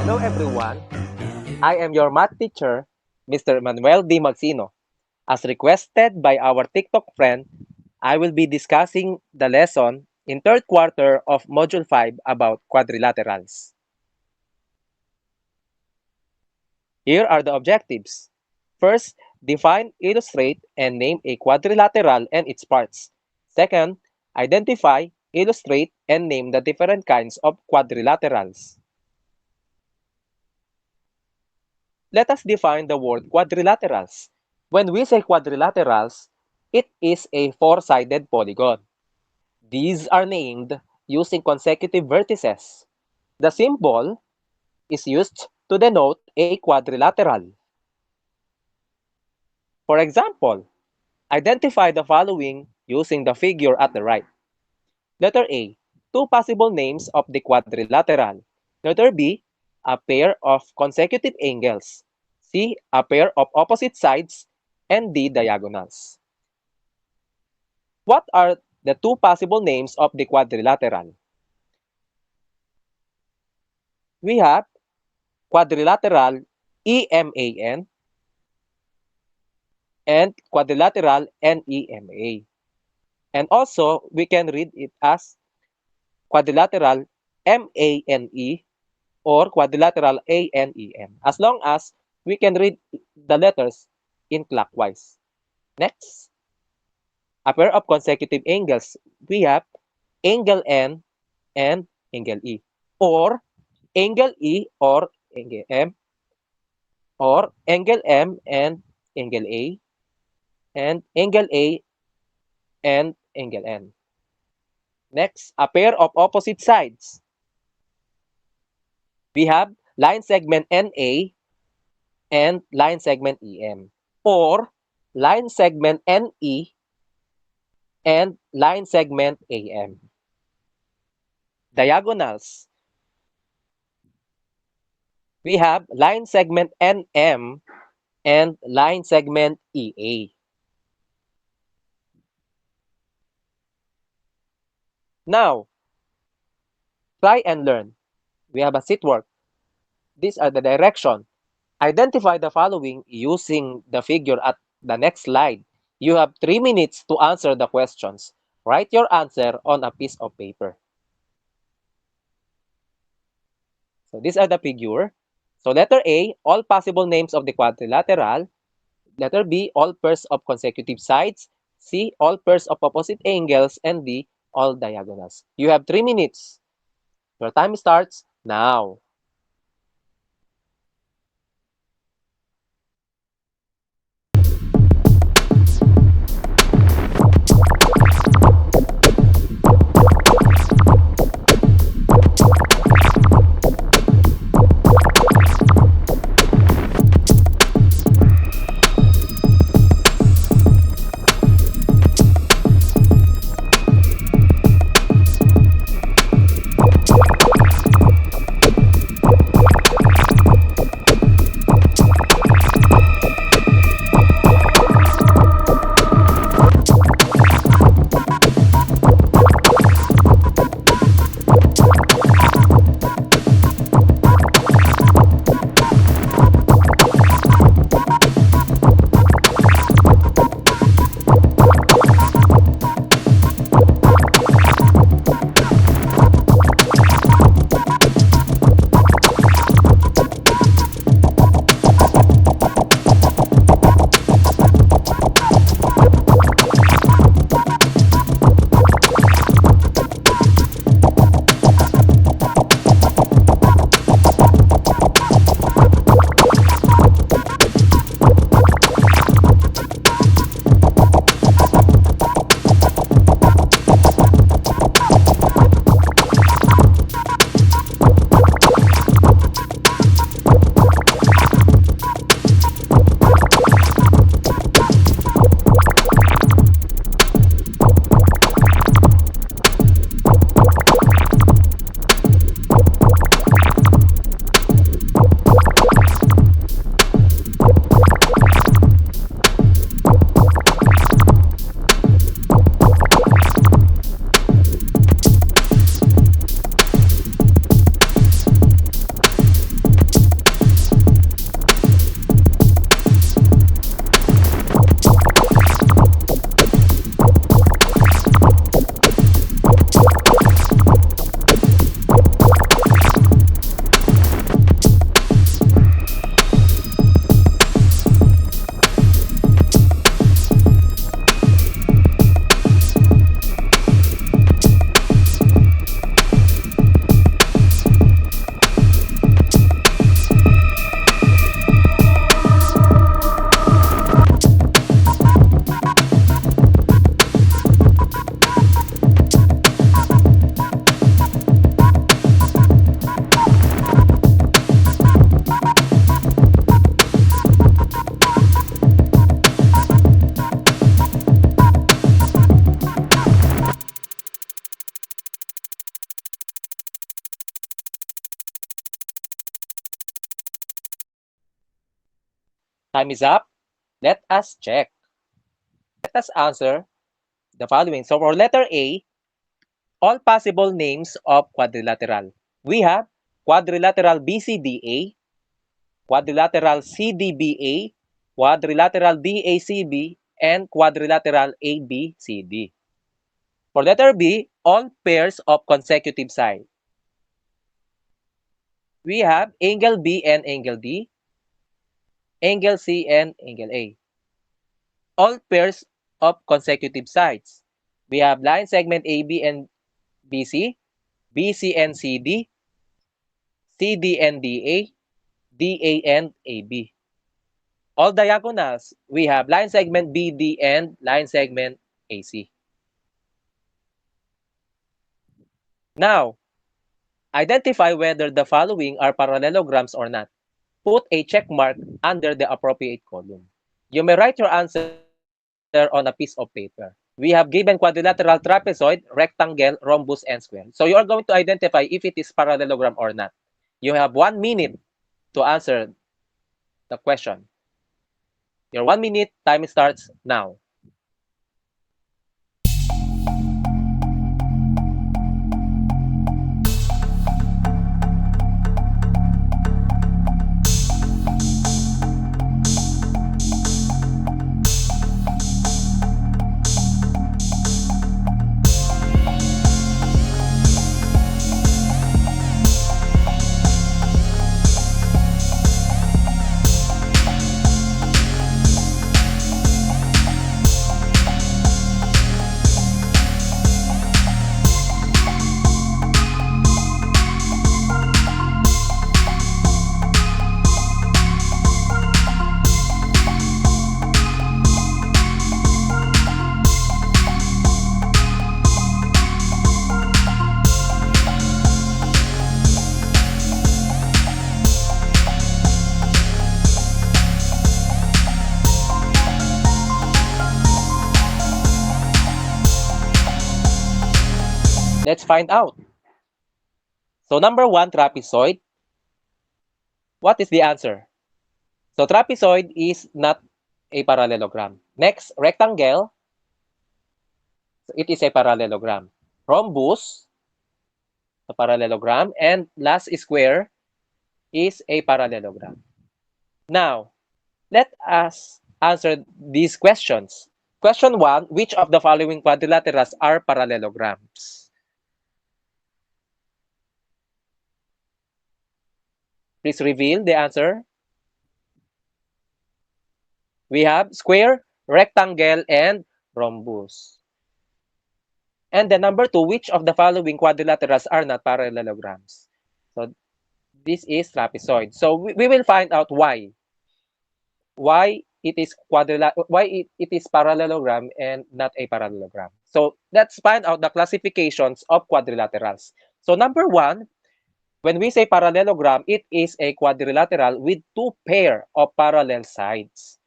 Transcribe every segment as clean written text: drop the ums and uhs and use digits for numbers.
Hello everyone, I am your math teacher, Mr. Manuel D. Magsino. As requested by our TikTok friend, I will be discussing the lesson in third quarter of Module 5 about quadrilaterals. Here are the objectives. First, define, illustrate, and name a quadrilateral and its parts. Second, identify, illustrate, and name the different kinds of quadrilaterals. Let us define the word quadrilaterals. When we say quadrilaterals, it is a four-sided polygon. These are named using consecutive vertices. The symbol is used to denote a quadrilateral. For example, identify the following using the figure at the right. Letter A, two possible names of the quadrilateral. Letter B, a pair of consecutive angles. C, a pair of opposite sides. And D, diagonals. What are the two possible names of the quadrilateral? We have quadrilateral EMAN and quadrilateral NEMA. And also, we can read it as quadrilateral MANE or quadrilateral ANEM, as long as we can read the letters in clockwise. Next, a pair of consecutive angles. We have angle N and angle E, or angle E or angle M, or angle M and angle A, and angle A and angle N. Next, a pair of opposite sides. We have line segment NA and line segment EM, or line segment NE and line segment AM. Diagonals. We have line segment NM and line segment EA. Now, try and learn. We have a seat work. These are the direction. Identify the following using the figure at the next slide. You have 3 minutes to answer the questions. Write your answer on a piece of paper. So these are the figure. So letter A, all possible names of the quadrilateral. Letter B, all pairs of consecutive sides. C, all pairs of opposite angles. And D, all diagonals. You have 3 minutes. Your time starts now. Time is up. Let us check. Let us answer the following. So for letter A, all possible names of quadrilateral. We have quadrilateral BCDA, quadrilateral CDBA, quadrilateral DACB, and quadrilateral ABCD. For letter B, all pairs of consecutive sides. We have angle B and angle D, angle C and angle A. All pairs of consecutive sides. We have line segment AB and BC, BC and CD, CD and DA, DA and AB. All diagonals, we have line segment BD and line segment AC. Now, identify whether the following are parallelograms or not. Put a check mark under the appropriate column. You may write your answer on a piece of paper. We have given quadrilateral, trapezoid, rectangle, rhombus, and square. So you are going to identify if it is parallelogram or not. You have 1 minute to answer the question. Your 1 minute time starts now. Let's find out. So number 1, trapezoid. What is the answer? So trapezoid is not a parallelogram. Next, rectangle. So it is a parallelogram. Rhombus, a parallelogram. And last square is a parallelogram. Now, let us answer these questions. Question 1, which of the following quadrilaterals are parallelograms? Please reveal the answer. We have square, rectangle, and rhombus. And the number 2, which of the following quadrilaterals are not parallelograms? So this is trapezoid. So we will find out why. Why it is it is parallelogram and not a parallelogram. So let's find out the classifications of quadrilaterals. So number 1, when we say parallelogram, it is a quadrilateral with 2 pair of parallel sides.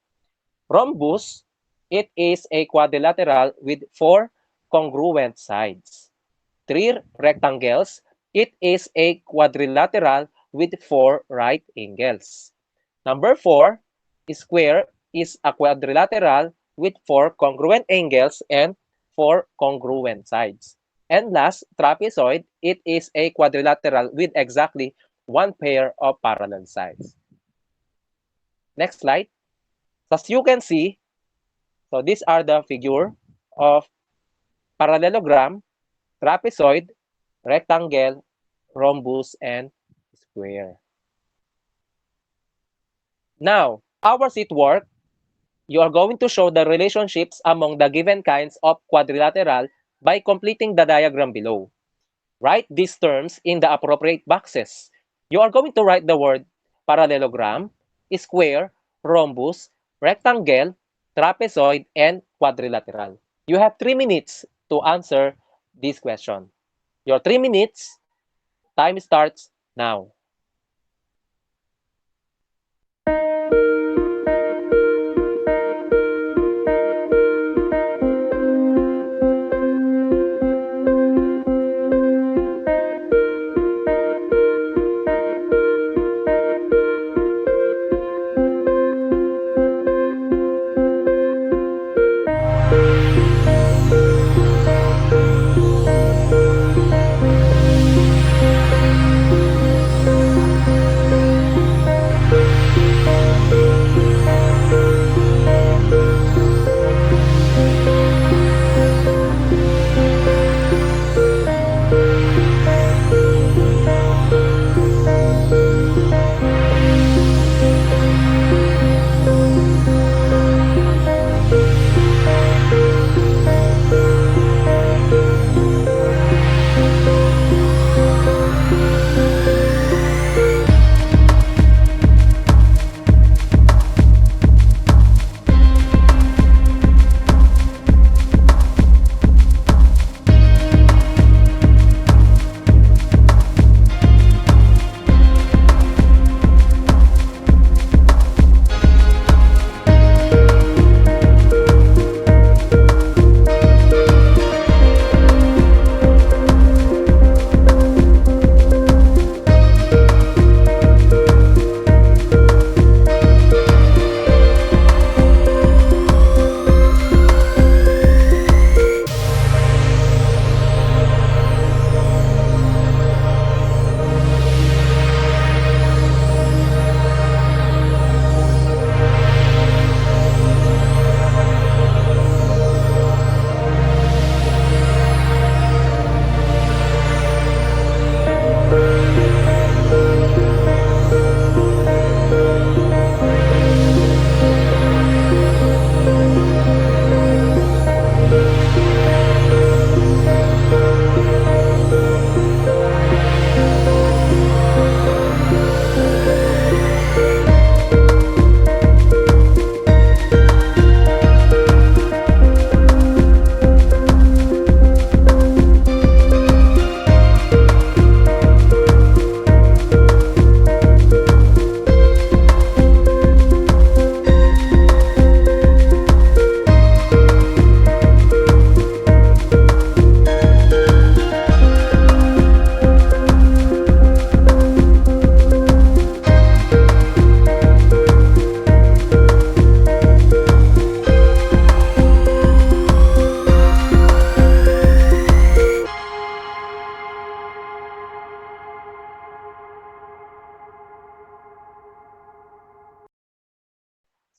Rhombus, it is a quadrilateral with 4 congruent sides. 3 rectangles, it is a quadrilateral with 4 right angles. Number 4, square is a quadrilateral with 4 congruent angles and 4 congruent sides. And last, trapezoid, it is a quadrilateral with exactly 1 pair of parallel sides. Next slide. As you can see, so these are the figure of parallelogram, trapezoid, rectangle, rhombus, and square. Now, how does it work? You are going to show the relationships among the given kinds of quadrilateral by completing the diagram below. Write these terms in the appropriate boxes. You are going to write the word parallelogram, square, rhombus, rectangle, trapezoid, and quadrilateral. You have 3 minutes to answer this question. Your 3 minutes, time starts now.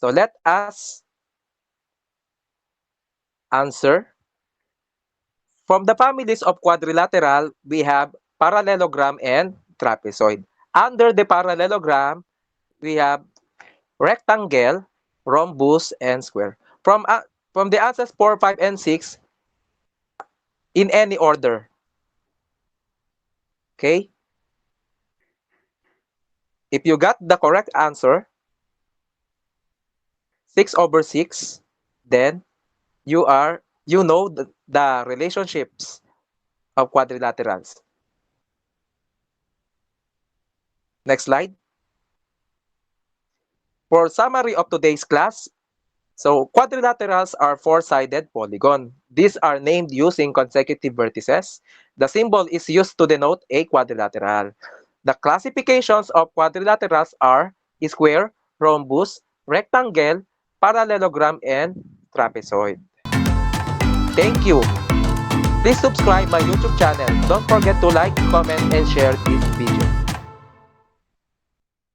So let us answer. From the families of quadrilateral, we have parallelogram and trapezoid. Under the parallelogram, we have rectangle, rhombus, and square. From the answers 4, 5, and 6, in any order. Okay? If you got the correct answer, 6 over 6, then you know the relationships of quadrilaterals. Next slide. For summary of today's class, so quadrilaterals are four-sided polygon. These are named using consecutive vertices. The symbol is used to denote a quadrilateral. The classifications of quadrilaterals are square, rhombus, rectangle, parallelogram, and trapezoid. Thank you. Please subscribe my YouTube channel. Don't forget to like, comment, and share this video.